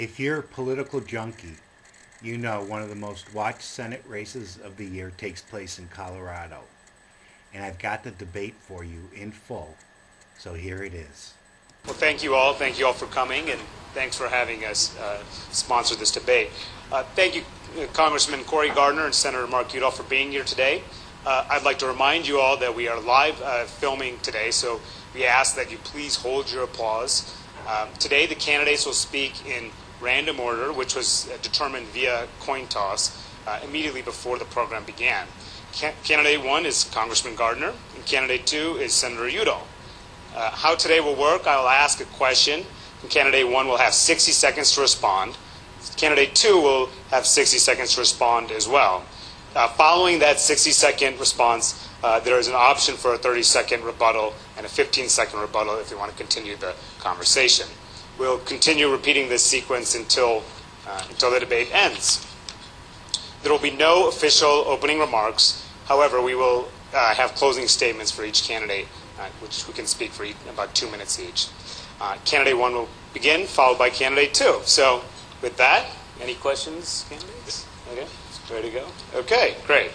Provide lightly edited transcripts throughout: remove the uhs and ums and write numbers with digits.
If you're a political junkie, you know one of the most watched Senate races of the year takes place in Colorado. And I've got the debate for you in full. So here it is. Well, thank you all. Thank you all for coming, and thanks for having us sponsor this debate. Thank you, Congressman Cory Gardner and Senator Mark Udall, for being here today. I'd like to remind you all that we are live filming today, so we ask that you please hold your applause. Today, the candidates will speak in random order, which was determined via coin toss immediately before the program began. Candidate 1 is Congressman Gardner, and Candidate 2 is Senator Udall. How today will work, I will ask a question, and Candidate 1 will have 60 seconds to respond. Candidate 2 will have 60 seconds to respond as well. Following that 60-second response, there is an option for a 30-second rebuttal and a 15-second rebuttal if you want to continue the conversation. We'll continue repeating this sequence until the debate ends. There will be no official opening remarks. However, we will have closing statements for each candidate, which we can speak for about 2 minutes each. Candidate 1 will begin, followed by Candidate 2. So with that, any questions, candidates? Okay, ready to go? Okay, great.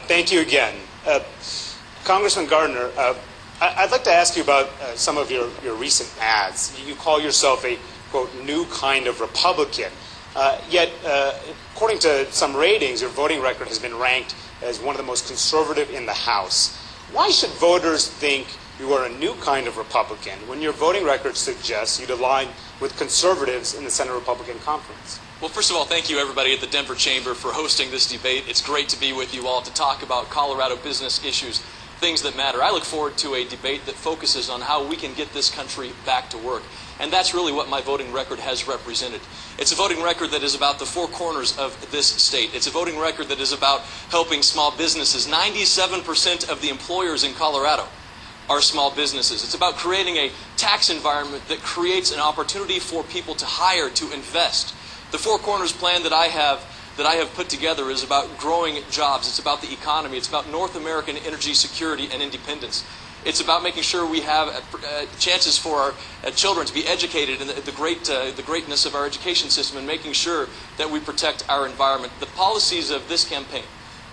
Thank you again. Congressman Gardner, I'd like to ask you about some of your recent ads. You call yourself a, quote, new kind of Republican. Yet, according to some ratings, your voting record has been ranked as one of the most conservative in the House. Why should voters think you are a new kind of Republican when your voting record suggests you'd align with conservatives in the Senate Republican Conference? Well, first of all, thank you, everybody, at the Denver Chamber for hosting this debate. It's great to be with you all to talk about Colorado business issues, things that matter. I look forward to a debate that focuses on how we can get this country back to work. And that's really what my voting record has represented. It's a voting record that is about the four corners of this state. It's a voting record that is about helping small businesses. 97% of the employers in Colorado are small businesses. It's about creating a tax environment that creates an opportunity for people to hire, to invest. The Four Corners plan that I have put together is about growing jobs. It's about the economy. It's about North American energy security and independence. It's about making sure we have chances for our children to be educated in the greatness of our education system, and making sure that we protect our environment. The policies of this campaign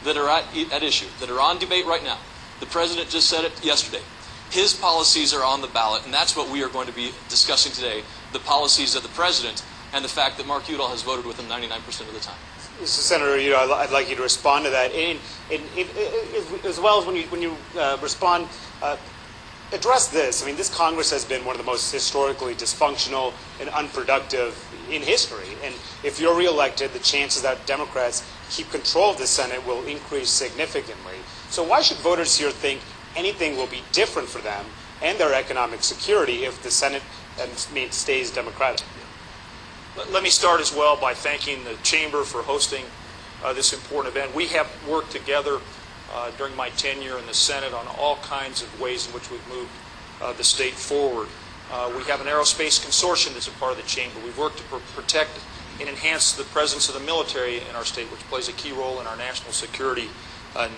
that are at issue, that are on debate right now, the President just said it yesterday. His policies are on the ballot, and that's what we are going to be discussing today, the policies of the President and the fact that Mark Udall has voted with him 99% of the time. So, Senator Udall, I'd like you to respond to that. As well as when you respond, address this. I mean, this Congress has been one of the most historically dysfunctional and unproductive in history. And if you're reelected, the chances that Democrats keep control of the Senate will increase significantly. So why should voters here think anything will be different for them and their economic security if the Senate stays Democratic? Let me start as well by thanking the Chamber for hosting this important event. We have worked together during my tenure in the Senate on all kinds of ways in which we've moved the state forward. We have an aerospace consortium that's a part of the Chamber. We've worked to protect and enhance the presence of the military in our state, which plays a key role in our national security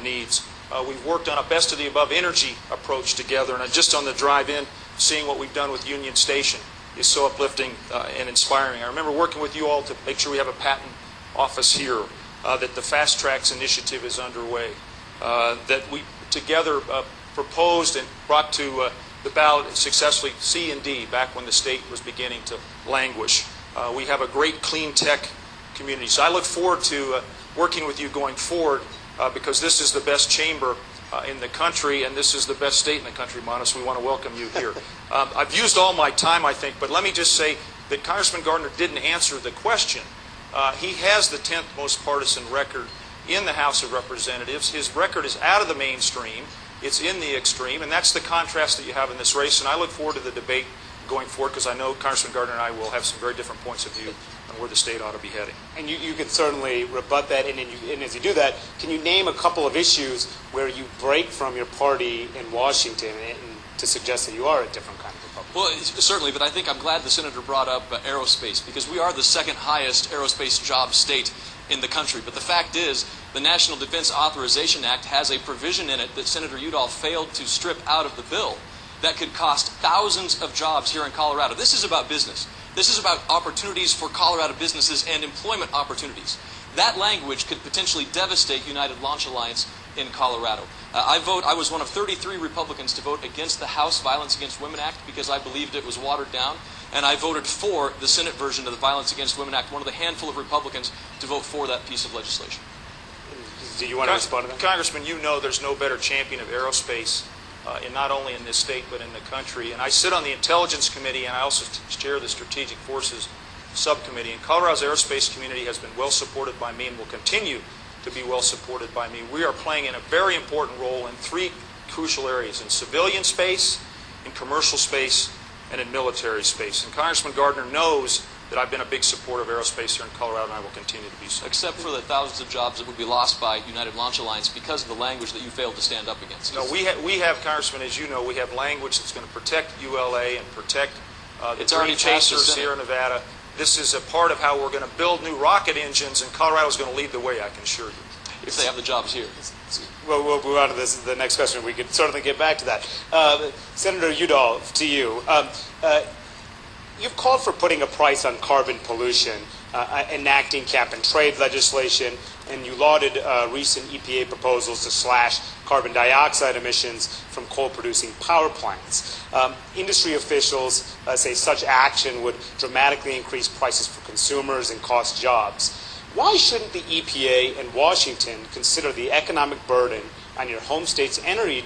needs. We've worked on a best-of-the-above energy approach together, and just on the drive in, seeing what we've done with Union Station is so uplifting and inspiring. I remember working with you all to make sure we have a patent office here, that the Fast Tracks initiative is underway, that we together proposed and brought to the ballot successfully C and D back when the state was beginning to languish. We have a great clean tech community. So I look forward to working with you going forward because this is the best chamber in the country, and this is the best state in the country, Monis. We want to welcome you here. I've used all my time, I think, but let me just say that Congressman Gardner didn't answer the question. He has the 10th most partisan record in the House of Representatives. His record is out of the mainstream. It's in the extreme, and that's the contrast that you have in this race, and I look forward to the debate going forward because I know Congressman Gardner and I will have some very different points of view on where the state ought to be heading. And you can certainly rebut that, and as you do that, can you name a couple of issues where you break from your party in Washington and to suggest that you are a different kind of Republican? Well, certainly, but I think I'm glad the Senator brought up aerospace, because we are the second highest aerospace job state in the country. But the fact is, the National Defense Authorization Act has a provision in it that Senator Udall failed to strip out of the bill that could cost thousands of jobs here in Colorado. This is about business. This is about opportunities for Colorado businesses and employment opportunities. That language could potentially devastate United Launch Alliance in Colorado. I was one of 33 Republicans to vote against the House Violence Against Women Act because I believed it was watered down, and I voted for the Senate version of the Violence Against Women Act, one of the handful of Republicans to vote for that piece of legislation. Do you want to respond to that? Congressman, you know there's no better champion of aerospace not only in this state but in the country. And I sit on the Intelligence Committee, and I also chair the Strategic Forces Subcommittee. And Colorado's aerospace community has been well supported by me and will continue to be well supported by me. We are playing in a very important role in three crucial areas: in civilian space, in commercial space, and in military space. And Congressman Gardner knows that I've been a big supporter of aerospace here in Colorado, and I will continue to be so. Except for the thousands of jobs that would be lost by United Launch Alliance because of the language that you failed to stand up against. No, we have, Congressman, as you know, we have language that's going to protect ULA and protect the Dream Chasers here in Nevada. This is a part of how we're going to build new rocket engines, and Colorado's going to lead the way, I can assure you. If they have the jobs here. Well, we'll move on to the next question. We could certainly get back to that. Senator Udall, to you. You've called for putting a price on carbon pollution, enacting cap-and-trade legislation, and you lauded recent EPA proposals to slash carbon dioxide emissions from coal-producing power plants. Industry officials say such action would dramatically increase prices for consumers and cost jobs. Why shouldn't the EPA and Washington consider the economic burden on your home state's energy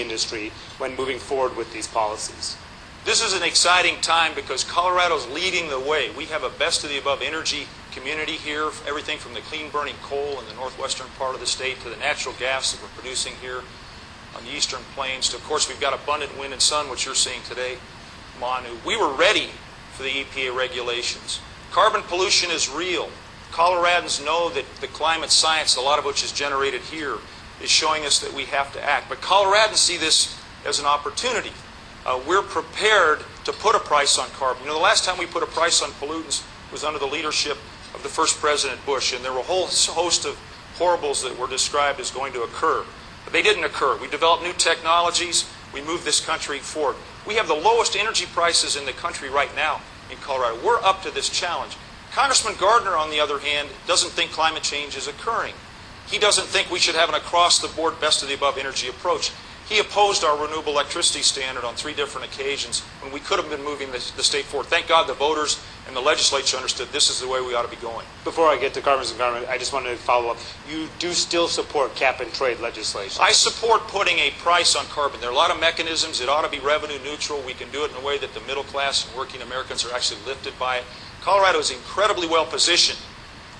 industry when moving forward with these policies? This is an exciting time because Colorado's leading the way. We have a best-of-the-above energy community here, everything from the clean-burning coal in the northwestern part of the state to the natural gas that we're producing here on the eastern plains to, of course, we've got abundant wind and sun, which you're seeing today, Manu. We were ready for the EPA regulations. Carbon pollution is real. Coloradans know that the climate science, a lot of which is generated here, is showing us that we have to act. But Coloradans see this as an opportunity. We're prepared to put a price on carbon. You know, the last time we put a price on pollutants was under the leadership of the first President Bush, and there were a whole host of horribles that were described as going to occur. But they didn't occur. We developed new technologies. We moved this country forward. We have the lowest energy prices in the country right now in Colorado. We're up to this challenge. Congressman Gardner, on the other hand, doesn't think climate change is occurring. He doesn't think we should have an across-the-board, best-of-the-above energy approach. He opposed our renewable electricity standard on 3 different occasions when we could have been moving the state forward. Thank God the voters and the legislature understood this is the way we ought to be going. Before I get to Congressman Gardner, I just wanted to follow up. You do still support cap-and-trade legislation? I support putting a price on carbon. There are a lot of mechanisms. It ought to be revenue neutral. We can do it in a way that the middle class and working Americans are actually lifted by it. Colorado is incredibly well positioned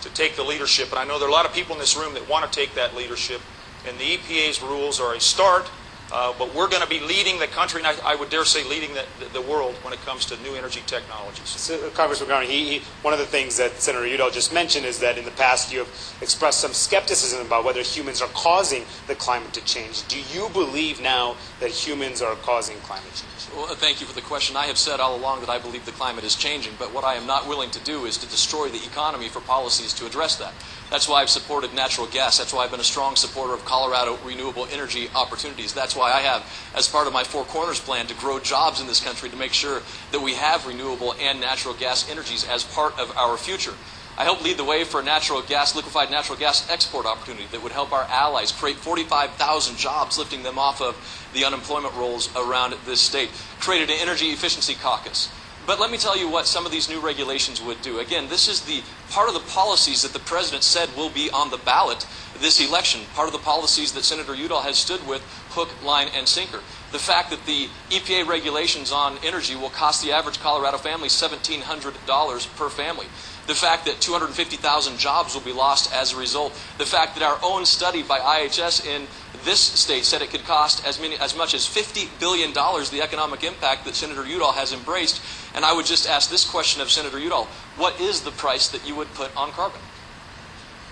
to take the leadership, and I know there are a lot of people in this room that want to take that leadership, and the EPA's rules are a start. But we're going to be leading the country, and I would dare say leading the world when it comes to new energy technologies. So, Congressman Gardner, one of the things that Senator Udall just mentioned is that in the past you have expressed some skepticism about whether humans are causing the climate to change. Do you believe now that humans are causing climate change? Well, thank you for the question. I have said all along that I believe the climate is changing, but what I am not willing to do is to destroy the economy for policies to address that. That's why I've supported natural gas. That's why I've been a strong supporter of Colorado renewable energy opportunities. That's why I have, as part of my Four Corners plan, to grow jobs in this country to make sure that we have renewable and natural gas energies as part of our future. I helped lead the way for a liquefied natural gas export opportunity that would help our allies create 45,000 jobs, lifting them off of the unemployment rolls around this state. Created an energy efficiency caucus. But let me tell you what some of these new regulations would do. Again, this is the part of the policies that the President said will be on the ballot this election. Part of the policies that Senator Udall has stood with, hook, line, and sinker. The fact that the EPA regulations on energy will cost the average Colorado family $1,700 per family. The fact that 250,000 jobs will be lost as a result. The fact that our own study by IHS in this state said it could cost as much as $50 billion, the economic impact that Senator Udall has embraced. And I would just ask this question of Senator Udall. What is the price that you would put on carbon?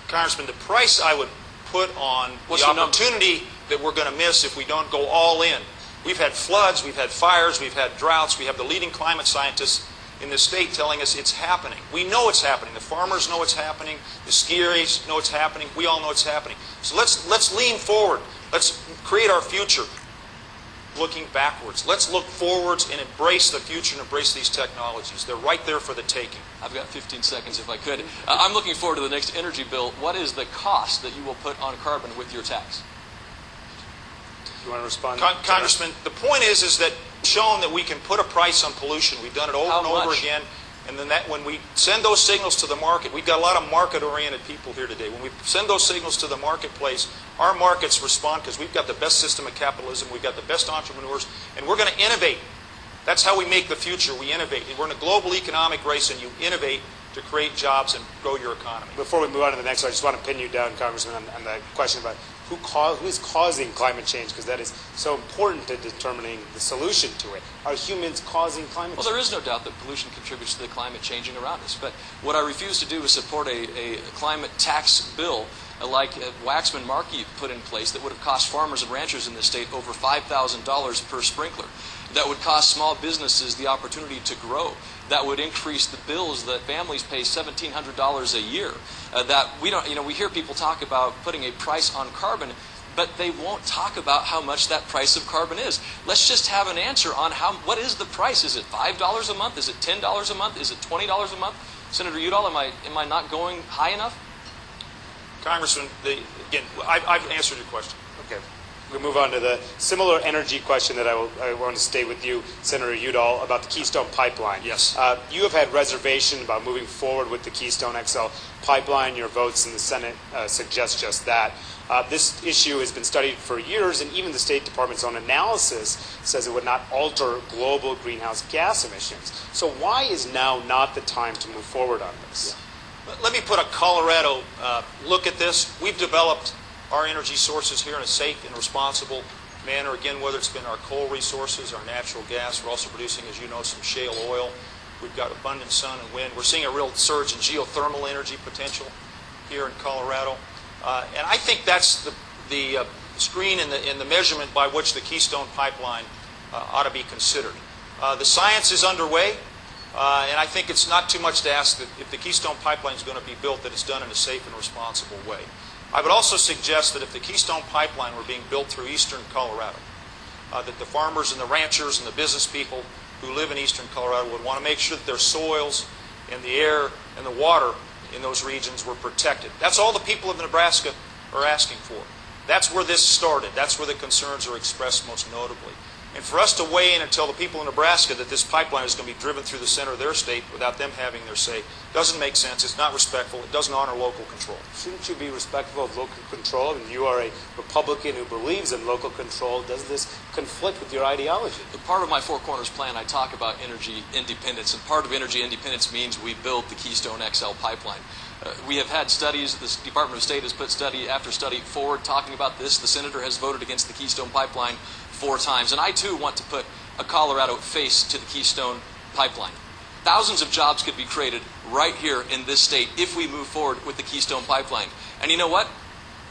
Congressman, the price I would put on the opportunity that we're going to miss if we don't go all in. We've had floods, we've had fires, we've had droughts. We have the leading climate scientists in this state telling us it's happening. We know it's happening. The farmers know it's happening. The skiers know it's happening. We all know it's happening. So let's lean forward. Let's create our future. looking backwards. Let's look forwards and embrace the future and embrace these technologies. They're right there for the taking. I've got 15 seconds if I could. I'm looking forward to the next energy bill. What is the cost that you will put on carbon with your tax? You want to respond? Congressman, the point is that shown that we can put a price on pollution. We've done it over and over again. And then when we send those signals to the market, we've got a lot of market-oriented people here today. When we send those signals to the marketplace, our markets respond because we've got the best system of capitalism, we've got the best entrepreneurs, and we're going to innovate. That's how we make the future. We innovate. And we're in a global economic race, and you innovate to create jobs and grow your economy. Before we move on to the next one, I just want to pin you down, Congressman, on the question about who is causing climate change, because that is so important to determining the solution to it. Are humans causing climate change? Well, there is no doubt that pollution contributes to the climate changing around us. But what I refuse to do is support a climate tax bill like Waxman Markey put in place that would have cost farmers and ranchers in this state over $5,000 per sprinkler. That would cost small businesses the opportunity to grow. That would increase the bills that families pay $1,700 a year. That we don't, we hear people talk about putting a price on carbon, but they won't talk about how much that price of carbon is. Let's just have an answer on what is the price? Is it $5 a month? Is it $10 a month? Is it $20 a month? Senator Udall, am I not going high enough? Congressman, again, I've answered your question. Okay. We'll move on to the similar energy question that I want to stay with you, Senator Udall, about the Keystone Pipeline. Yes. You have had reservation about moving forward with the Keystone XL pipeline. Your votes in the Senate suggest just that. This issue has been studied for years, and even the State Department's own analysis says it would not alter global greenhouse gas emissions. So why is now not the time to move forward on this? Yeah. Let me put a Colorado look at this. We've developed our energy sources here in a safe and responsible manner. Again, whether it's been our coal resources, our natural gas, we're also producing, as you know, some shale oil. We've got abundant sun and wind. We're seeing a real surge in geothermal energy potential here in Colorado. And I think that's the screen and the measurement by which the Keystone Pipeline ought to be considered. The science is underway, and I think it's not too much to ask that if the Keystone Pipeline is going to be built, that it's done in a safe and responsible way. I would also suggest that if the Keystone Pipeline were being built through eastern Colorado, that the farmers and the ranchers and the business people who live in eastern Colorado would want to make sure that their soils and the air and the water in those regions were protected. That's all the people of Nebraska are asking for. That's where this started. That's where the concerns are expressed most notably. And for us to weigh in and tell the people in Nebraska that this pipeline is going to be driven through the center of their state without them having their say doesn't make sense. It's not respectful. It doesn't honor local control. Shouldn't you be respectful of local control? I mean, you are a Republican who believes in local control. Does this conflict with your ideology? Part of my Four Corners plan, I talk about energy independence, and part of energy independence means we build the Keystone XL pipeline. We have had studies, the Department of State has put study after study forward talking about this. The Senator has voted against the Keystone Pipeline 4 times. And I, too, want to put a Colorado face to the Keystone Pipeline. Thousands of jobs could be created right here in this state if we move forward with the Keystone Pipeline. And you know what?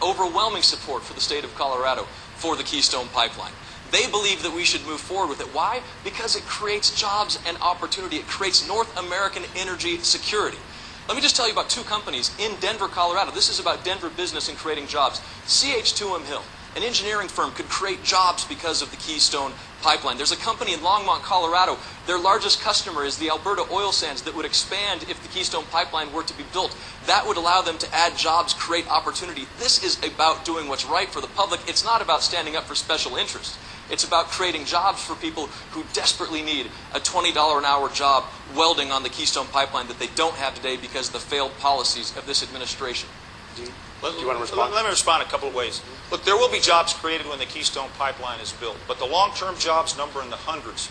Overwhelming support for the state of Colorado for the Keystone Pipeline. They believe that we should move forward with it. Why? Because it creates jobs and opportunity. It creates North American energy security. Let me just tell you about 2 companies in Denver, Colorado. This is about Denver business and creating jobs. CH2M Hill, an engineering firm, could create jobs because of the Keystone Pipeline. There's a company in Longmont, Colorado. Their largest customer is the Alberta Oil Sands that would expand if the Keystone Pipeline were to be built. That would allow them to add jobs, create opportunity. This is about doing what's right for the public. It's not about standing up for special interests. It's about creating jobs for people who desperately need a $20 an hour job welding on the Keystone Pipeline that they don't have today because of the failed policies of this administration. Do you want to respond? Let me respond a couple of ways. Look, there will be jobs created when the Keystone Pipeline is built, but the long-term jobs number in the hundreds.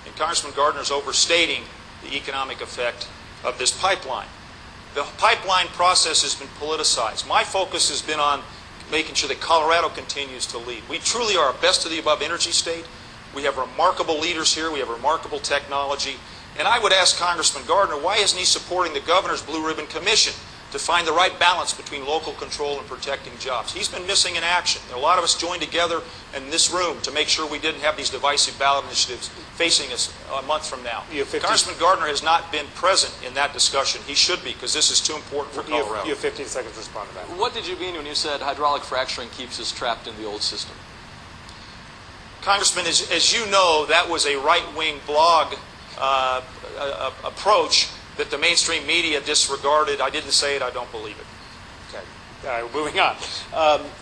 And Congressman Gardner is overstating the economic effect of this pipeline. The pipeline process has been politicized. My focus has been on making sure that Colorado continues to lead. We truly are a best-of-the-above energy state. We have remarkable leaders here. We have remarkable technology. And I would ask Congressman Gardner, why isn't he supporting the Governor's Blue Ribbon Commission to find the right balance between local control and protecting jobs? He's been missing in action. A lot of us joined together in this room to make sure we didn't have these divisive ballot initiatives facing us a month from now. Congressman Gardner has not been present in that discussion. He should be, because this is too important for Colorado. You have 15 seconds to respond to that. What did you mean when you said hydraulic fracturing keeps us trapped in the old system? Congressman, as you know, that was a right-wing blog approach that the mainstream media disregarded. I didn't say it. I don't believe it. Okay. Moving on.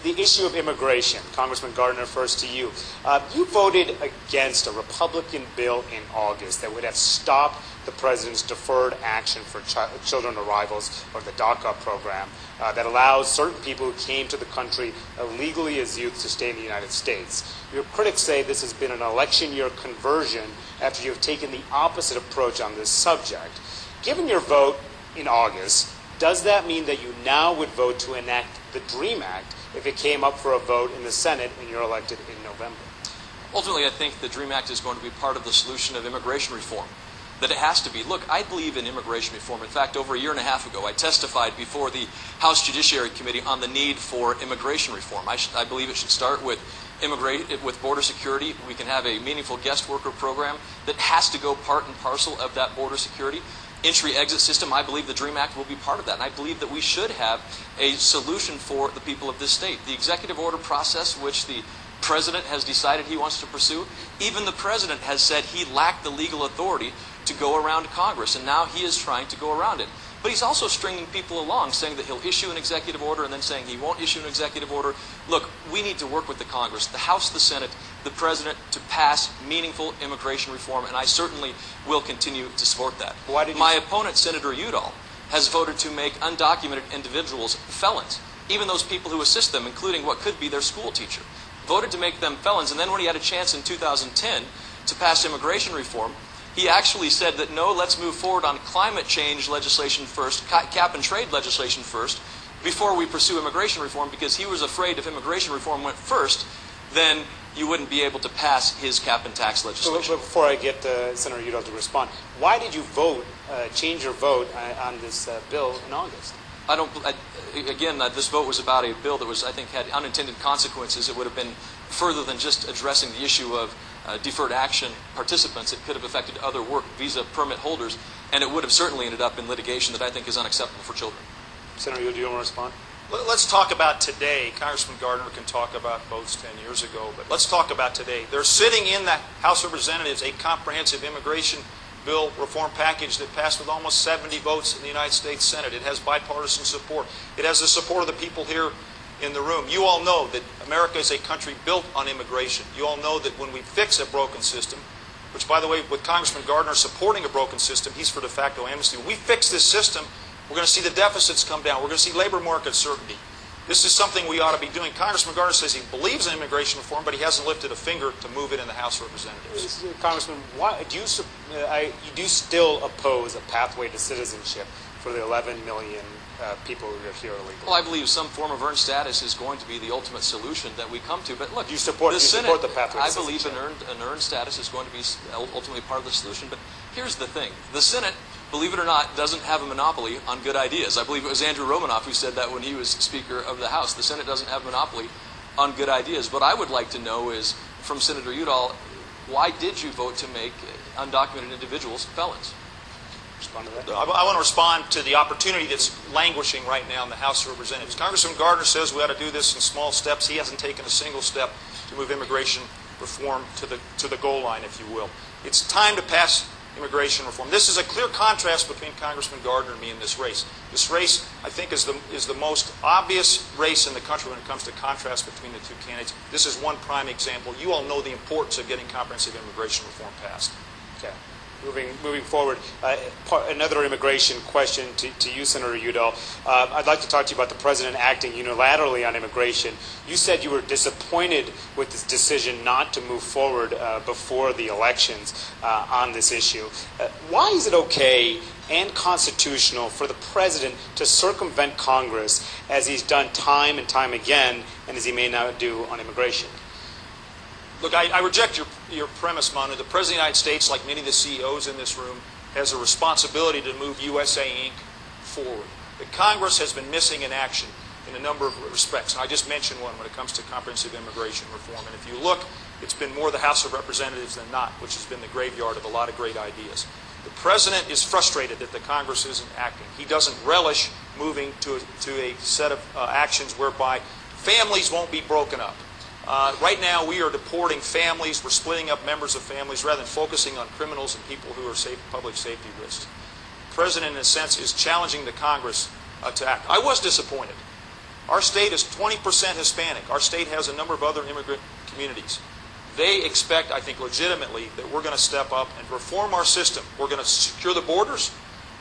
The issue of immigration. Congressman Gardner, first to you. You voted against a Republican bill in August that would have stopped the president's deferred action for children arrivals, or the DACA program, that allows certain people who came to the country illegally as youth to stay in the United States. Your critics say this has been an election year conversion after you have taken the opposite approach on this subject. Given your vote in August, does that mean that you now would vote to enact the DREAM Act if it came up for a vote in the Senate and you're elected in November? Ultimately, I think the DREAM Act is going to be part of the solution of immigration reform. That it has to be. Look, I believe in immigration reform. In fact, over a year and a half ago, I testified before the House Judiciary Committee on the need for immigration reform. I believe it should start with border security. We can have a meaningful guest worker program that has to go part and parcel of that border security. Entry-exit system, I believe the DREAM Act will be part of that. And I believe that we should have a solution for the people of this state. The executive order process, which the president has decided he wants to pursue, even the president has said he lacked the legal authority to go around Congress, and now he is trying to go around it. But he's also stringing people along, saying that he'll issue an executive order and then saying he won't issue an executive order. Look, we need to work with the Congress, the House, the Senate, the President, to pass meaningful immigration reform, and I certainly will continue to support that. My opponent, Senator Udall, has voted to make undocumented individuals felons, even those people who assist them, including what could be their school teacher. Voted to make them felons, and then when he had a chance in 2010 to pass immigration reform, he actually said that no, let's move forward on climate change legislation first, cap and trade legislation first, before we pursue immigration reform, because he was afraid if immigration reform went first, then you wouldn't be able to pass his cap and tax legislation. But before I get Senator Udall to respond, why did you change your vote on this bill in August? This vote was about a bill that was, I think, had unintended consequences. It would have been further than just addressing the issue of deferred action participants. It could have affected other work visa permit holders, and it would have certainly ended up in litigation that I think is unacceptable for children. Senator Udall, do you want to respond? Let's talk about today. Congressman Gardner can talk about votes 10 years ago, but let's talk about today. They're sitting in the House of Representatives a comprehensive immigration bill reform package that passed with almost 70 votes in the United States Senate. It has bipartisan support. It has the support of the people here in the room. You all know that America is a country built on immigration. You all know that when we fix a broken system, which, by the way, with Congressman Gardner supporting a broken system, he's for de facto amnesty. When we fix this system, we're going to see the deficits come down. We're going to see labor market certainty. This is something we ought to be doing. Congressman Gardner says he believes in immigration reform, but he hasn't lifted a finger to move it in the House of Representatives. Congressman, why do you still oppose a pathway to citizenship for the 11 million people who are here illegally? Well, I believe some form of earned status is going to be the ultimate solution that we come to. But look, you support the pathway to I believe an earned status is going to be ultimately part of the solution. But here's the thing. The Senate, believe it or not, doesn't have a monopoly on good ideas. I believe it was Andrew Romanoff who said that when he was Speaker of the House. The Senate doesn't have a monopoly on good ideas. What I would like to know is, from Senator Udall, why did you vote to make undocumented individuals felons? I want to respond to the opportunity that's languishing right now in the House of Representatives. Congressman Gardner says we ought to do this in small steps. He hasn't taken a single step to move immigration reform to the goal line, if you will. It's time to pass immigration reform. This is a clear contrast between Congressman Gardner and me in this race. This race, I think, is the most obvious race in the country when it comes to contrast between the two candidates. This is one prime example. You all know the importance of getting comprehensive immigration reform passed. Okay. Moving forward, another immigration question to you, Senator Udall. I'd like to talk to you about the president acting unilaterally on immigration. You said you were disappointed with this decision not to move forward before the elections on this issue. Why is it okay and constitutional for the president to circumvent Congress, as he's done time and time again, and as he may now do on immigration? Look, I reject your premise, Manu. The President of the United States, like many of the CEOs in this room, has a responsibility to move USA Inc. forward. The Congress has been missing in action in a number of respects. And I just mentioned one when it comes to comprehensive immigration reform. And if you look, it's been more the House of Representatives than not, which has been the graveyard of a lot of great ideas. The President is frustrated that the Congress isn't acting. He doesn't relish moving to a set of actions whereby families won't be broken up. Right now, we are deporting families. We're splitting up members of families rather than focusing on criminals and people who are public safety risks. The President, in a sense, is challenging the Congress to act. I was disappointed. Our state is 20% Hispanic. Our state has a number of other immigrant communities. They expect, I think legitimately, that we're going to step up and reform our system. We're going to secure the borders.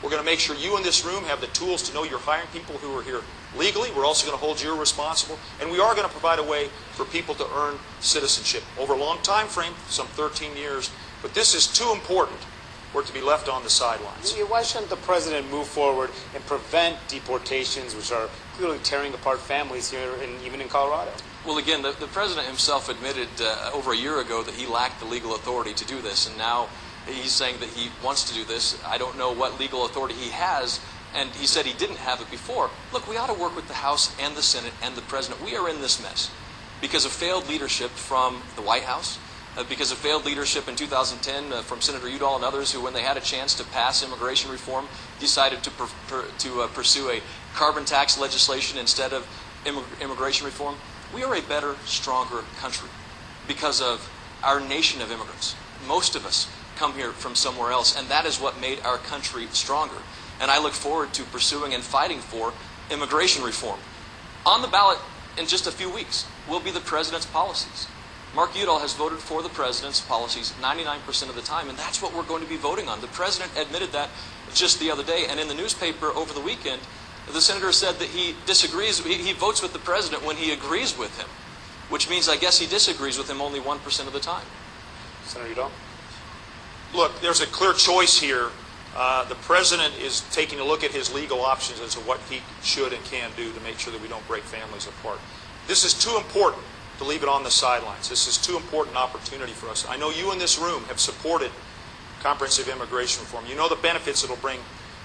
We're going to make sure you in this room have the tools to know you're hiring people who are here legally. We're also going to hold you responsible. And we are going to provide a way for people to earn citizenship over a long time frame, some 13 years. But this is too important for it to be left on the sidelines. Why shouldn't the President move forward and prevent deportations, which are clearly tearing apart families here, even in Colorado? Well, again, the President himself admitted over a year ago that he lacked the legal authority to do this, and now he's saying that he wants to do this. I don't know what legal authority he has, and he said he didn't have it before. Look, we ought to work with the House and the Senate and the President. We are in this mess because of failed leadership from the White House, because of failed leadership in 2010 from Senator Udall and others who, when they had a chance to pass immigration reform, decided to pursue a carbon tax legislation instead of immigration reform. We are a better, stronger country because of our nation of immigrants. Most of us come here from somewhere else, and that is what made our country stronger. And I look forward to pursuing and fighting for immigration reform. On the ballot in just a few weeks will be the President's policies. Mark Udall has voted for the President's policies 99% of the time, and that's what we're going to be voting on. The President admitted that just the other day, and in the newspaper over the weekend, the Senator said that he disagrees, he votes with the President when he agrees with him, which means I guess he disagrees with him only 1% of the time. Senator Udall? Look, there's a clear choice here. The President is taking a look at his legal options as to what he should and can do to make sure that we don't break families apart. This is too important to leave it on the sidelines. This is too important an opportunity for us. I know you in this room have supported comprehensive immigration reform. You know the benefits it'll bring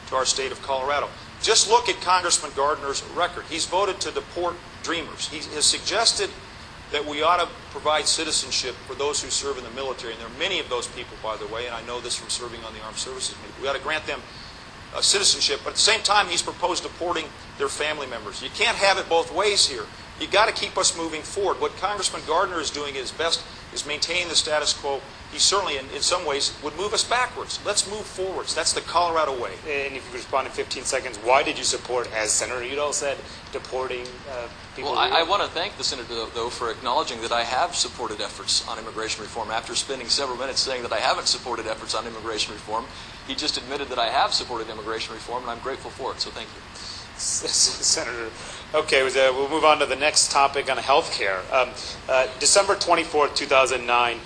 to our state of Colorado. Just look at Congressman Gardner's record. He's voted to deport dreamers. He has suggested that we ought to provide citizenship for those who serve in the military. And there are many of those people, by the way, and I know this from serving on the Armed Services Committee. We ought to grant them citizenship. But at the same time, he's proposed deporting their family members. You can't have it both ways here. You've got to keep us moving forward. What Congressman Gardner is doing at his best is maintaining the status quo. He certainly, in some ways, would move us backwards. Let's move forwards. That's the Colorado way. And if you could respond in 15 seconds, why did you support, as Senator Udall said, deporting people? Well, I want to thank the Senator, though, for acknowledging that I have supported efforts on immigration reform. After spending several minutes saying that I haven't supported efforts on immigration reform, he just admitted that I have supported immigration reform, and I'm grateful for it, so thank you. Senator. Okay, we'll move on to the next topic on health care. December 24th, 2009,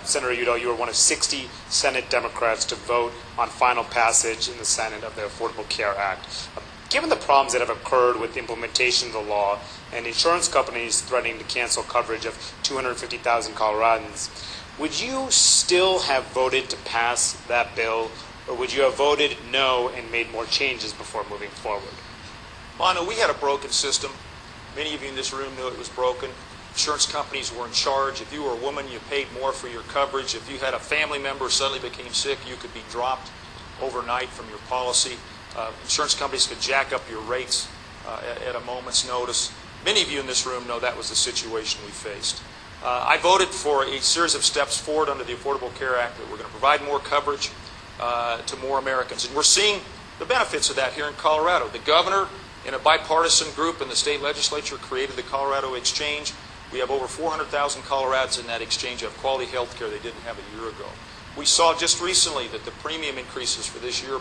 Senator Udall, you were one of 60 Senate Democrats to vote on final passage in the Senate of the Affordable Care Act. Given the problems that have occurred with the implementation of the law and insurance companies threatening to cancel coverage of 250,000 Coloradans, would you still have voted to pass that bill, or would you have voted no and made more changes before moving forward? Bono, we had a broken system. Many of you in this room knew it was broken. Insurance companies were in charge. If you were a woman, you paid more for your coverage. If you had a family member who suddenly became sick, you could be dropped overnight from your policy. Insurance companies could jack up your rates at a moment's notice. Many of you in this room know that was the situation we faced. I voted for a series of steps forward under the Affordable Care Act that we're going to provide more coverage to more Americans. And we're seeing the benefits of that here in Colorado. The governor, in a bipartisan group in the state legislature, created the Colorado Exchange. We have over 400,000 Coloradans in that exchange who have quality health care they didn't have a year ago. We saw just recently that the premium increases for this year are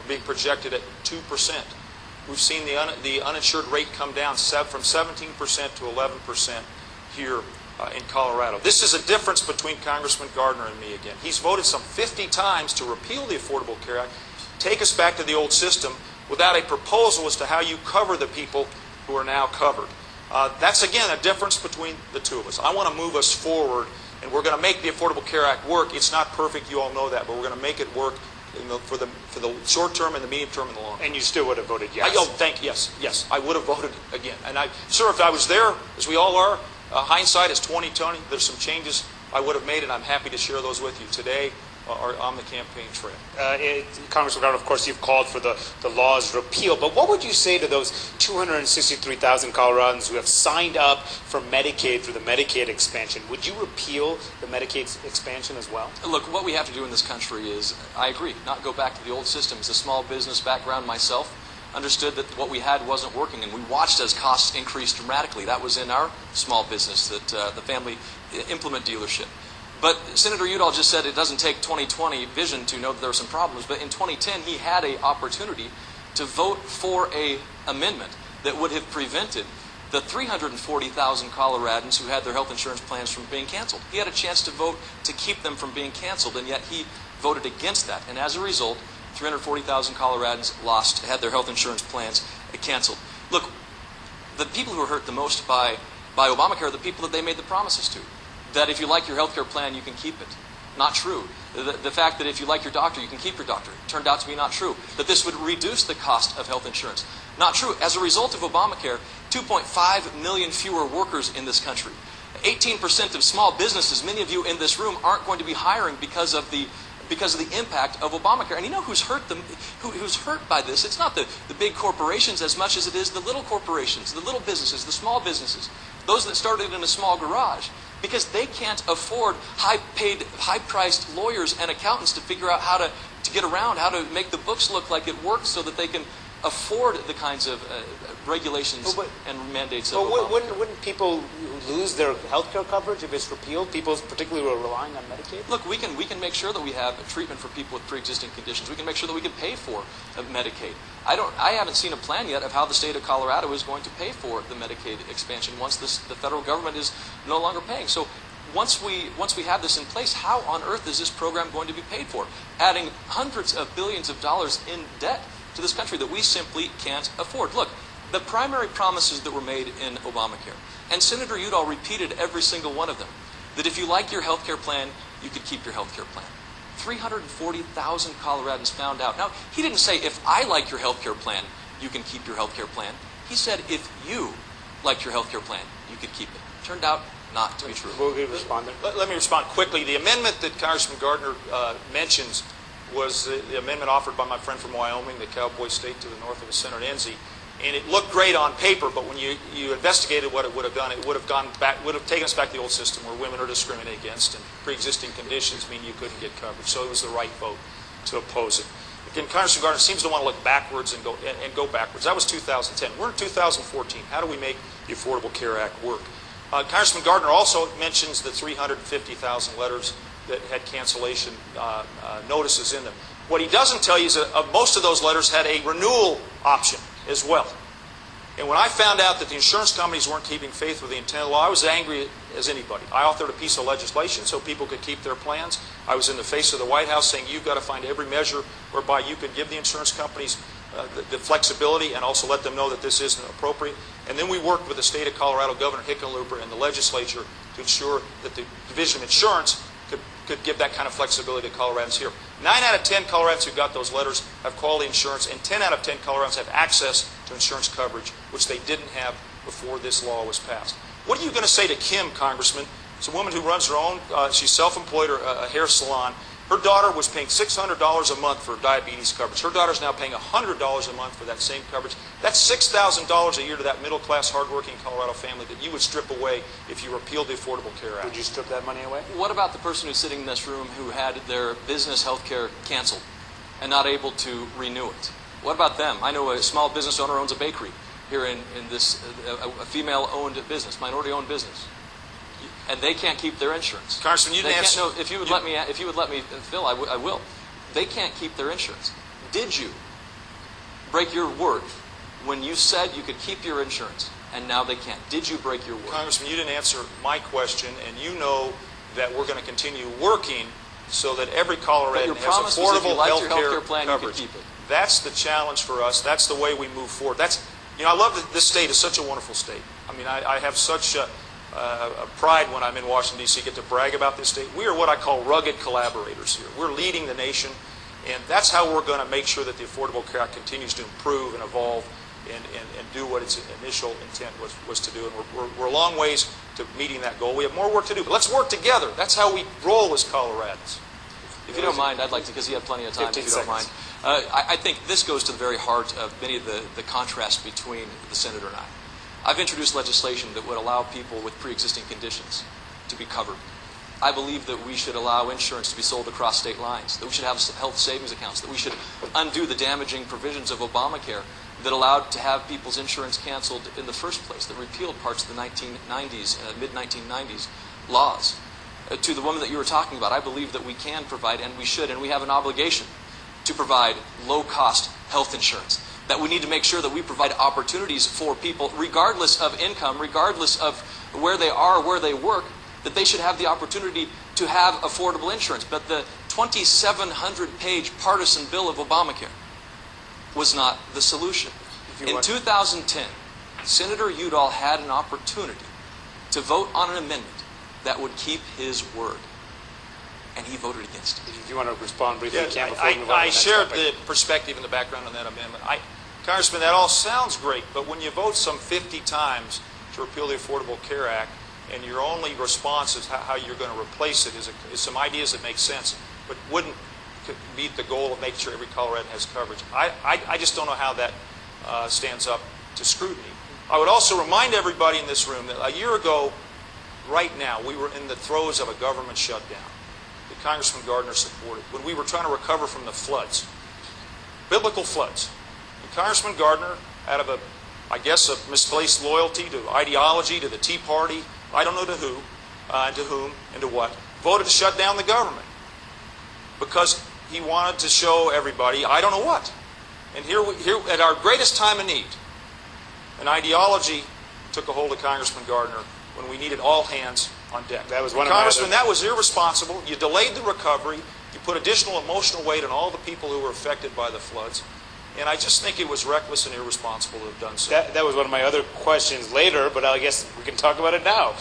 being projected at 2%. We've seen the uninsured rate come down from 17% to 11% here in Colorado. This is a difference between Congressman Gardner and me again. He's voted some 50 times to repeal the Affordable Care Act, take us back to the old system, without a proposal as to how you cover the people who are now covered. That's, again, a difference between the two of us. I want to move us forward, and we're going to make the Affordable Care Act work. It's not perfect, you all know that, but we're going to make it work for the short term and the medium term and the long term. And you still would have voted yes? Yes, I would have voted again. And sir, if I was there, as we all are, hindsight is 20/20. There's some changes I would have made it. I'm happy to share those with you today or on the campaign trail. Congressman Gardner, of course, you've called for the law's repeal, but what would you say to those 263,000 Coloradans who have signed up for Medicaid through the Medicaid expansion? Would you repeal the Medicaid expansion as well? Look, what we have to do in this country is, I agree, not go back to the old systems. The small business background myself understood that what we had wasn't working, and we watched as costs increased dramatically. That was in our small business, that the family implement dealership. But Senator Udall just said it doesn't take 2020 vision to know that there are some problems. But in 2010, he had an opportunity to vote for an amendment that would have prevented the 340,000 Coloradans who had their health insurance plans from being canceled. He had a chance to vote to keep them from being canceled, and yet he voted against that. And as a result, 340,000 Coloradans had their health insurance plans canceled. Look, the people who are hurt the most by Obamacare are the people that they made the promises to. That if you like your health care plan, you can keep it. Not true. The fact that if you like your doctor, you can keep your doctor turned out to be not true. That this would reduce the cost of health insurance. Not true. As a result of Obamacare, 2.5 million fewer workers in this country. 18% of small businesses, many of you in this room, aren't going to be hiring because of the impact of Obamacare. And you know who's hurt them? Who's hurt by this? It's not the big corporations as much as it is the little corporations, the little businesses, the small businesses, those that started in a small garage, because they can't afford high-paid, high-priced lawyers and accountants to figure out how to get around, how to make the books look like it works so that they can afford the kinds of regulations and mandates of Obama. Wouldn't people lose their health care coverage if it's repealed? People particularly who are relying on Medicaid? Look, we can make sure that we have treatment for people with pre-existing conditions. We can make sure that we can pay for Medicaid. I haven't seen a plan yet of how the state of Colorado is going to pay for the Medicaid expansion once the federal government is no longer paying. So once we have this in place, how on earth is this program going to be paid for? Adding hundreds of billions of dollars in debt to this country that we simply can't afford. Look, the primary promises that were made in Obamacare, and Senator Udall repeated every single one of them, that if you like your health care plan, you could keep your health care plan. 340,000 Coloradans found out. Now, he didn't say, if I like your health care plan, you can keep your health care plan. He said, if you like your health care plan, you could keep it. Turned out not to be true. Will you respond there? Let me respond quickly. The amendment that Congressman Gardner mentions was the amendment offered by my friend from Wyoming, the cowboy state to the north of us, Senator Enzi. And it looked great on paper, but when you investigated what it would have done, it would have taken us back to the old system where women are discriminated against and pre-existing conditions mean you couldn't get coverage. So it was the right vote to oppose it. Again, Congressman Gardner seems to want to look backwards and go backwards. That was 2010. We're in 2014. How do we make the Affordable Care Act work? Congressman Gardner also mentions the 350,000 letters that had cancellation notices in them. What he doesn't tell you is that most of those letters had a renewal option as well. And when I found out that the insurance companies weren't keeping faith with the intent of the law, I was angry as anybody. I authored a piece of legislation so people could keep their plans. I was in the face of the White House saying you've got to find every measure whereby you could give the insurance companies the flexibility and also let them know that this isn't appropriate. And then we worked with the state of Colorado, Governor Hickenlooper, and the legislature to ensure that the Division of Insurance could give that kind of flexibility to Coloradans here. 9 out of 10 Coloradans who got those letters have quality insurance, and 10 out of 10 Coloradans have access to insurance coverage, which they didn't have before this law was passed. What are you going to say to Kim, Congressman? It's a woman who runs her own, she's self-employed, a hair salon. Her daughter was paying $600 a month for diabetes coverage. Her daughter's now paying $100 a month for that same coverage. That's $6,000 a year to that middle-class, hardworking Colorado family that you would strip away if you repealed the Affordable Care Act. Would you strip that money away? What about the person who's sitting in this room who had their business health care canceled and not able to renew it? What about them? I know a small business owner owns a bakery here in this, a female-owned business, minority-owned business. And they can't keep their insurance. Congressman, you didn't answer. No, if you would let me, Phil, I will. They can't keep their insurance. Did you break your word when you said you could keep your insurance, and now they can't? Did you break your word? Congressman, you didn't answer my question, and you know that we're going to continue working so that every Coloradan has affordable health care coverage. That's the challenge for us. That's the way we move forward. I love that this state is such a wonderful state. I mean, I have such pride when I'm in Washington, D.C., get to brag about this state. We are what I call rugged collaborators here. We're leading the nation, and that's how we're going to make sure that the Affordable Care Act continues to improve and evolve and do what its initial intent was to do. And we're a long ways to meeting that goal. We have more work to do, but let's work together. That's how we roll as Coloradans. If you don't mind, I'd like to, because you have plenty of time, if you don't 15 mind. I think this goes to the very heart of many of the contrast between the Senator and I. I've introduced legislation that would allow people with pre-existing conditions to be covered. I believe that we should allow insurance to be sold across state lines, that we should have health savings accounts, that we should undo the damaging provisions of Obamacare that allowed to have people's insurance canceled in the first place, that repealed parts of the 1990s, mid-1990s laws. To the woman that you were talking about, I believe that we can provide, and we should, and we have an obligation to provide low-cost health insurance. That we need to make sure that we provide opportunities for people, regardless of income, regardless of where they are, where they work, that they should have the opportunity to have affordable insurance. But the 2,700-page partisan bill of Obamacare was not the solution. In 2010, Senator Udall had an opportunity to vote on an amendment that would keep his word, and he voted against it. If you want to respond briefly, Yeah, before we move on to I the next shared topic. the perspective and the background on that amendment. Congressman, that all sounds great, but when you vote some 50 times to repeal the Affordable Care Act, and your only response is how you're going to replace it is some ideas that make sense, but wouldn't meet the goal of making sure every Coloradan has coverage. I just don't know how that stands up to scrutiny. I would also remind everybody in this room that a year ago, right now, we were in the throes of a government shutdown that Congressman Gardner supported when we were trying to recover from the floods, biblical floods. And Congressman Gardner, out of I guess a misplaced loyalty to ideology, to the Tea Party, I don't know to who, and to whom, and to what, voted to shut down the government because he wanted to show everybody, I don't know what. And here at our greatest time of need, an ideology took a hold of Congressman Gardner when we needed all hands on deck. That was one of Congressman, my that was irresponsible. You delayed the recovery. You put additional emotional weight on all the people who were affected by the floods. And I just think it was reckless and irresponsible to have done so. That was one of my other questions later, but I guess we can talk about it now.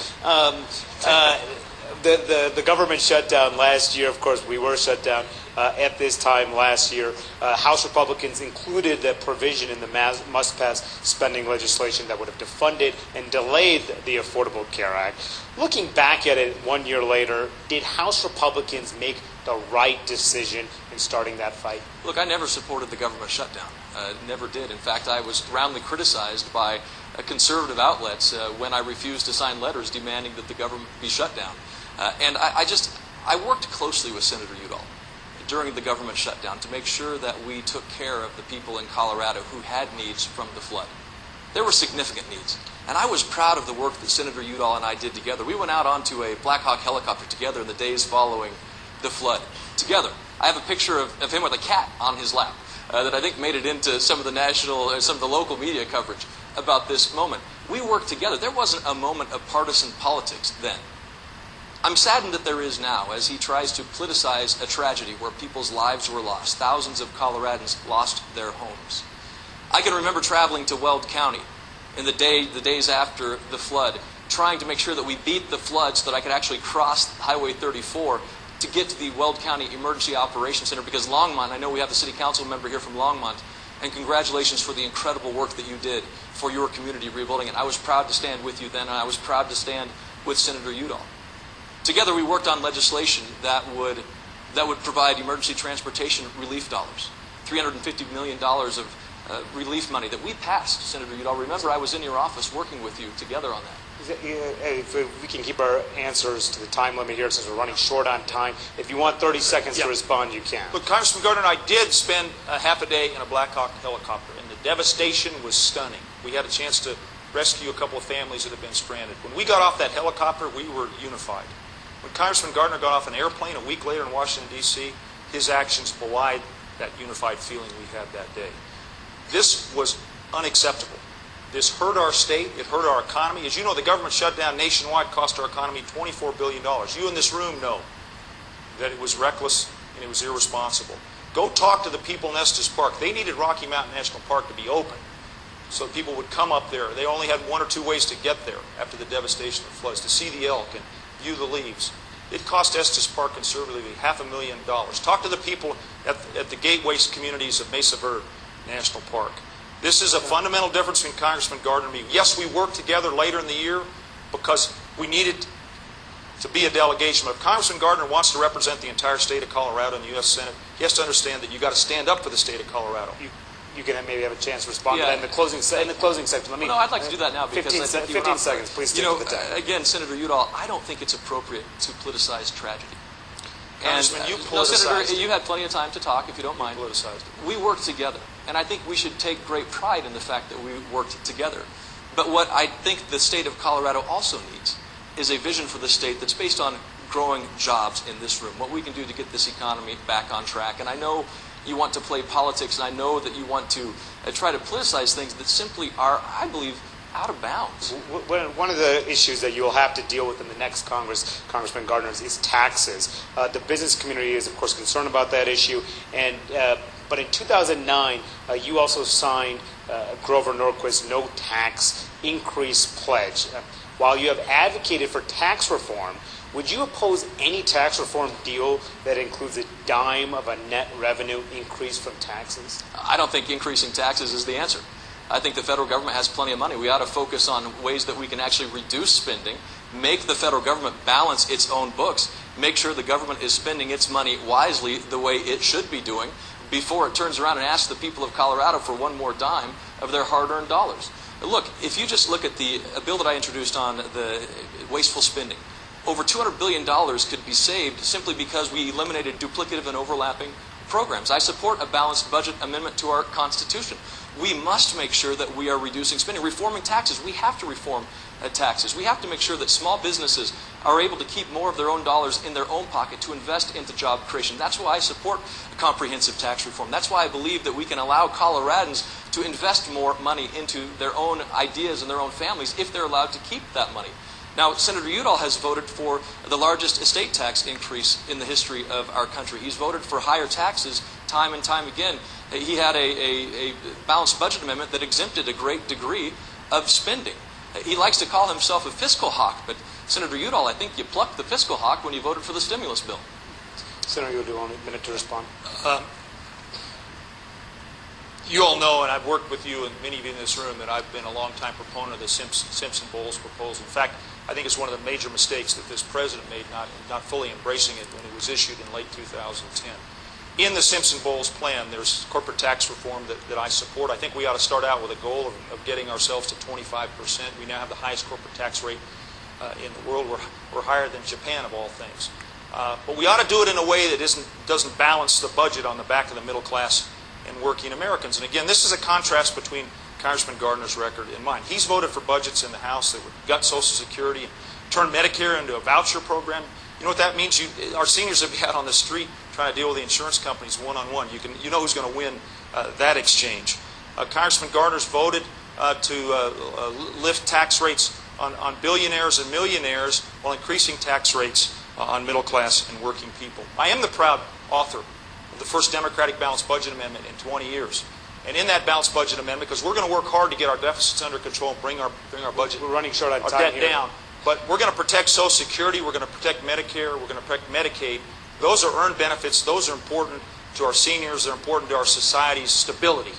The government shutdown last year, of course, we were shut down at this time last year. House Republicans included the provision in the must-pass spending legislation that would have defunded and delayed the Affordable Care Act. Looking back at it 1 year later, did House Republicans make the right decision in starting that fight? Look, I never supported the government shutdown. Never did. In fact, I was roundly criticized by conservative outlets when I refused to sign letters demanding that the government be shut down. And I worked closely with Senator Udall during the government shutdown to make sure that we took care of the people in Colorado who had needs from the flood. There were significant needs. And I was proud of the work that Senator Udall and I did together. We went out onto a Black Hawk helicopter together in the days following the flood. Together. I have a picture of him with a cat on his lap that I think made it into some of the national, some of the local media coverage about this moment. We worked together. There wasn't a moment of partisan politics then. I'm saddened that there is now, as he tries to politicize a tragedy where people's lives were lost. Thousands of Coloradans lost their homes. I can remember traveling to Weld County in the days after the flood, trying to make sure that we beat the flood so that I could actually cross Highway 34 to get to the Weld County Emergency Operations Center, because Longmont, I know we have the city council member here from Longmont, and congratulations for the incredible work that you did for your community rebuilding it. I was proud to stand with you then, and I was proud to stand with Senator Udall. Together we worked on legislation that would provide emergency transportation relief dollars, $350 million of relief money that we passed, Senator Udall. Remember, I was in your office working with you together on that. If we can keep our answers to the time limit here, since we're running short on time. If you want 30 seconds to respond, you can. Look, Congressman Gardner and I did spend a half a day in a Black Hawk helicopter, and the devastation was stunning. We had a chance to rescue a couple of families that had been stranded. When we got off that helicopter, we were unified. When Congressman Gardner got off an airplane a week later in Washington, D.C., his actions belied that unified feeling we had that day. This was unacceptable. This hurt our state. It hurt our economy. As you know, the government shutdown nationwide cost our economy $24 billion. You in this room know that it was reckless and it was irresponsible. Go talk to the people in Estes Park. They needed Rocky Mountain National Park to be open so people would come up there. They only had one or two ways to get there after the devastation of the floods, to see the elk and view the leaves. It cost Estes Park conservatively $500,000. Talk to the people at the gateway communities of Mesa Verde National Park. This is a fundamental difference between Congressman Gardner and me. Yes, we worked together later in the year because We needed to be a delegation. But if Congressman Gardner wants to represent the entire state of Colorado in the U.S. Senate, he has to understand that you've got to stand up for the state of Colorado. You can maybe have a chance to respond to that in the closing section. Let me. No, I'd like to do that now because 15 seconds, please. Stick to the time. Again, Senator Udall, I don't think it's appropriate to politicize tragedy. Congressman, you no, politicized Senator, it. You had plenty of time to talk, if you don't mind. You politicized it. We worked together, and I think we should take great pride in the fact that we worked together. But what I think the state of Colorado also needs is a vision for the state that's based on growing jobs in this room, what we can do to get this economy back on track. And I know you want to play politics, and I know that you want to try to politicize things that simply are, I believe, out of bounds. One of the issues that you'll have to deal with in the next Congress, Congressman Gardner, is taxes. The business community is, of course, concerned about that issue. And but in 2009, you also signed Grover Norquist's no tax increase pledge. While you have advocated for tax reform, would you oppose any tax reform deal that includes a dime of a net revenue increase from taxes? I don't think increasing taxes is the answer. I think the federal government has plenty of money. We ought to focus on ways that we can actually reduce spending, make the federal government balance its own books, make sure the government is spending its money wisely the way it should be doing before it turns around and asks the people of Colorado for one more dime of their hard-earned dollars. Look, if you just look at the bill that I introduced on the wasteful spending, over $200 billion could be saved simply because we eliminated duplicative and overlapping programs. I support a balanced budget amendment to our Constitution. We must make sure that we are reducing spending, reforming taxes. We have to reform taxes. We have to make sure that small businesses are able to keep more of their own dollars in their own pocket to invest into job creation. That's why I support comprehensive tax reform. That's why I believe that we can allow Coloradans to invest more money into their own ideas and their own families if they're allowed to keep that money. Now, Senator Udall has voted for the largest estate tax increase in the history of our country. He's voted for higher taxes time and time again. He had a balanced budget amendment that exempted a great degree of spending. He likes to call himself a fiscal hawk, but Senator Udall, I think you plucked the fiscal hawk when you voted for the stimulus bill. Senator Udall, only a minute to respond. You all know, and I've worked with you and many of you in this room, that I've been a long-time proponent of the Simpson-Bowles proposal. In fact, I think it's one of the major mistakes that this president made, not fully embracing it when it was issued in late 2010. In the Simpson-Bowles plan, there's corporate tax reform that I support. I think we ought to start out with a goal of getting ourselves to 25%. We now have the highest corporate tax rate in the world. We're higher than Japan, of all things. But we ought to do it in a way that doesn't balance the budget on the back of the middle class and working Americans. And again, this is a contrast between Congressman Gardner's record and mine. He's voted for budgets in the House that would gut Social Security and turn Medicare into a voucher program. You know what that means? Our seniors will be out on the street trying to deal with the insurance companies one-on-one. You know who's going to win that exchange. Congressman Gardner's voted to lift tax rates on billionaires and millionaires while increasing tax rates on middle class and working people. I am the proud author of the first Democratic Balanced Budget Amendment in 20 years. And in that balanced budget amendment, because we're going to work hard to get our deficits under control and bring our budget, We're running short on our time debt here. down. But we're going to protect Social Security, we're going to protect Medicare, we're going to protect Medicaid. Those are earned benefits. Those are important to our seniors. They're important to our society's stability.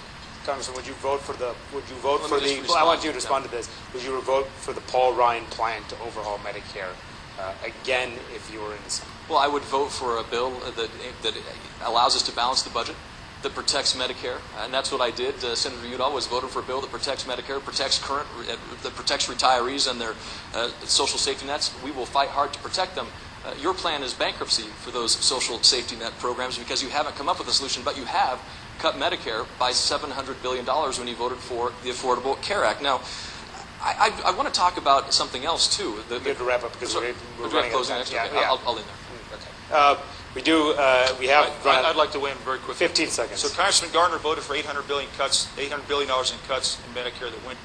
Congressman, would you vote for the? respond. I want you to respond to this. Would you vote for the Paul Ryan plan to overhaul Medicare again if you were in the Senate? Well, I would vote for a bill that allows us to balance the budget, that protects Medicare, and that's what I did. Senator Udall was voting for a bill that protects Medicare, that protects retirees and their social safety nets. We will fight hard to protect them. Your plan is bankruptcy for those social safety net programs because you haven't come up with a solution, but you have cut Medicare by $700 billion when you voted for the Affordable Care Act. Now, I want to talk about something else too. We have to wrap up because we're running out of time. I'll end there. Okay. We have. I'd like to weigh in very quickly. 15 seconds. So Congressman Gardner voted for $800 billion in cuts in Medicare that went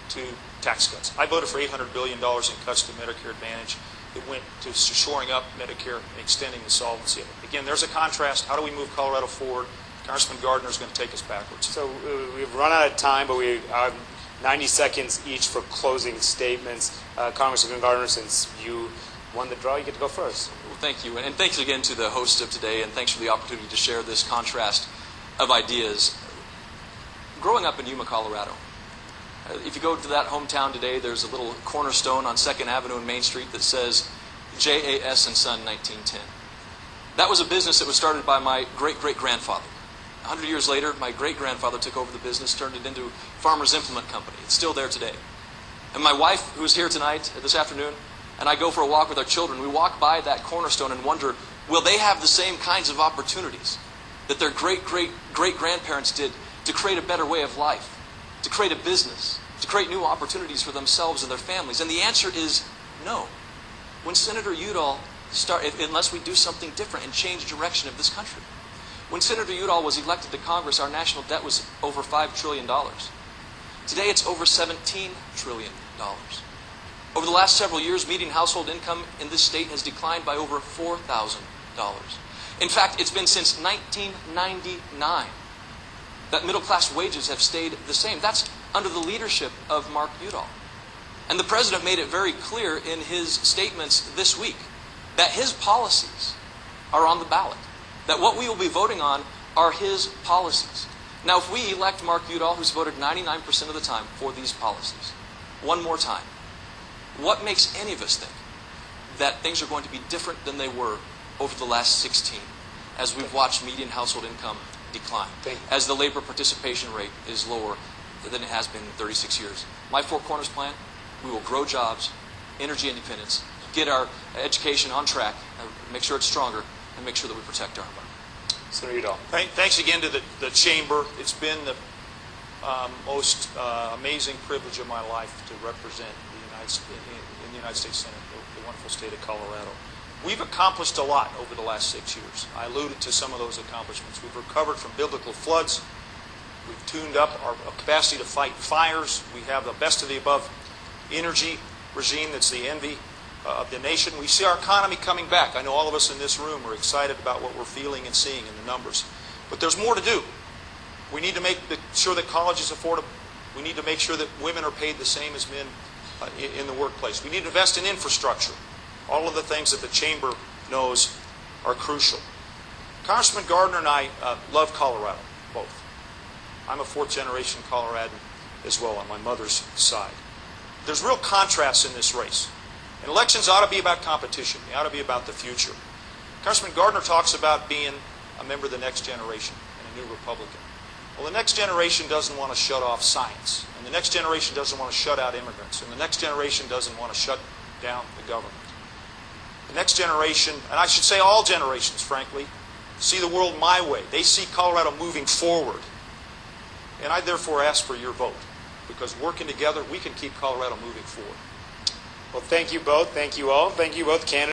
to tax cuts. I voted for $800 billion in cuts to Medicare Advantage that went to shoring up Medicare and extending the solvency of it. Again, there's a contrast. How do we move Colorado forward? Congressman Gardner is going to take us backwards. So we've run out of time, but we have 90 seconds each for closing statements. Congressman Gardner, since you won the draw, you get to go first. Well, thank you. And thanks again to the hosts of today, and thanks for the opportunity to share this contrast of ideas. Growing up in Yuma, Colorado, If you go to that hometown today, there's a little cornerstone on 2nd Avenue and Main Street that says J.A.S. and Son 1910. That was a business that was started by my great-great-grandfather. 100 years later, my great-grandfather took over the business, turned it into Farmers Implement Company. It's still there today. And my wife, who's here tonight, this afternoon, and I go for a walk with our children. We walk by that cornerstone and wonder, will they have the same kinds of opportunities that their great-great-great-grandparents did to create a better way of life, to create a business, to create new opportunities for themselves and their families? And the answer is no. When Senator Udall unless we do something different and change the direction of this country. When Senator Udall was elected to Congress, our national debt was over $5 trillion. Today it's over $17 trillion. Over the last several years, median household income in this state has declined by over $4,000. In fact, it's been since 1999 that middle-class wages have stayed the same. That's under the leadership of Mark Udall. And the President made it very clear in his statements this week that his policies are on the ballot, that what we will be voting on are his policies. Now, if we elect Mark Udall, who's voted 99% of the time for these policies, one more time, what makes any of us think that things are going to be different than they were over the last 16, as we've watched median household income decline, as the labor participation rate is lower than it has been in 36 years? My Four Corners plan, we will grow jobs, energy independence, get our education on track, make sure it's stronger, and make sure that we protect our environment. Senator Udall. Thanks again to the Chamber. It's been the most amazing privilege of my life to represent in the United States Senate, the wonderful state of Colorado. We've accomplished a lot over the last 6 years. I alluded to some of those accomplishments. We've recovered from biblical floods. We've tuned up our capacity to fight fires. We have the best of the above energy regime that's the envy of the nation. We see our economy coming back. I know all of us in this room are excited about what we're feeling and seeing in the numbers. But there's more to do. We need to make sure that college is affordable. We need to make sure that women are paid the same as men in the workplace. We need to invest in infrastructure. All of the things that the Chamber knows are crucial. Congressman Gardner and I love Colorado, both. I'm a fourth-generation Coloradan as well on my mother's side. There's real contrasts in this race. And elections ought to be about competition. They ought to be about the future. Congressman Gardner talks about being a member of the next generation and a new Republican. Well, the next generation doesn't want to shut off science. And the next generation doesn't want to shut out immigrants. And the next generation doesn't want to shut down the government. The next generation, and I should say all generations, frankly, see the world my way. They see Colorado moving forward. And I therefore ask for your vote, because working together, we can keep Colorado moving forward. Well, thank you both. Thank you all. Thank you both, candidates.